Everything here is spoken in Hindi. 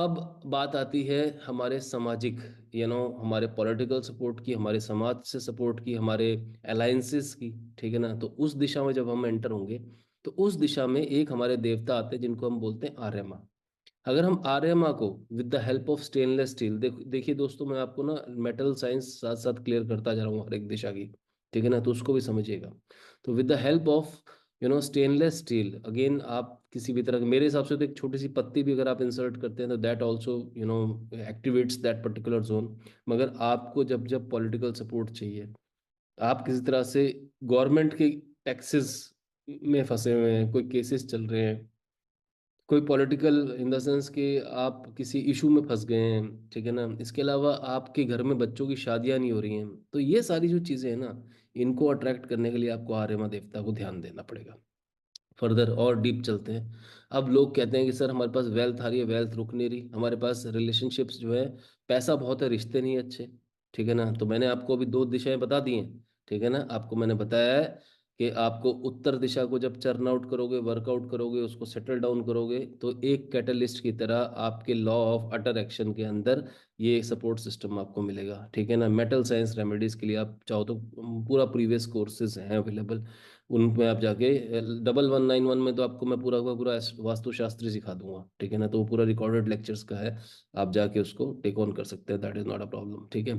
अब बात आती है हमारे सामाजिक हमारे पॉलिटिकल सपोर्ट की, हमारे समाज से सपोर्ट की, हमारे अलायंसेस की। ठीक है ना? तो उस दिशा में जब हम एंटर होंगे तो उस दिशा में एक हमारे देवता आते हैं जिनको हम बोलते हैं आर्य माँ। अगर हम आर्य माँ को with the help of stainless steel, देखिए दोस्तों, मैं आपको ना मेटल साइंस साथ साथ क्लियर करता जा रहा हूँ हर एक दिशा की। ठीक है ना? तो उसको भी समझिएगा। तो with the help of stainless steel, again आप किसी भी तरह मेरे हिसाब से तो एक छोटी सी पत्ती भी अगर आप इंसर्ट करते हैं तो that also activates that particular zone. मगर आपको जब जब पॉलिटिकल सपोर्ट चाहिए, आप किसी तरह से गवर्नमेंट के टैक्सेस में फंसे हुए हैं, कोई केसेस चल रहे हैं, कोई पॉलिटिकल इन द सेंस कि आप किसी इशू में फंस गए हैं। ठीक है ना? इसके अलावा आपके घर में बच्चों की शादियां नहीं हो रही हैं, तो ये सारी जो चीजें हैं ना, इनको अट्रैक्ट करने के लिए आपको आर्यमा देवता को ध्यान देना पड़ेगा। फर्दर और डीप चलते हैं। अब लोग कहते हैं कि सर हमारे पास वेल्थ आ रही है, वेल्थ रुक नहीं रही, हमारे पास रिलेशनशिप्स जो है, पैसा बहुत है, रिश्ते नहीं अच्छे। ठीक है ना? तो मैंने आपको अभी दो दिशाएं बता दी हैं। ठीक है ना? आपको मैंने बताया है कि आपको उत्तर दिशा को जब चर्न आउट करोगे, वर्कआउट करोगे, उसको सेटल डाउन करोगे, तो एक कैटलिस्ट की तरह आपके लॉ ऑफ अटर एक्शन के अंदर ये सपोर्ट सिस्टम आपको मिलेगा। ठीक है ना? मेटल साइंस रेमेडीज के लिए आप चाहो तो पूरा प्रीवियस कोर्सेज हैं अवेलेबल, उनमें आप जाके 1191 में तो आपको मैं पूरा का पूरा वास्तुशास्त्र सिखा दूंगा। ठीक है ना? तो वो पूरा रिकॉर्डेड लेक्चर्स का है, आप जाके उसको टेक ऑन कर सकते हैं, that is not a problem. ठीक है?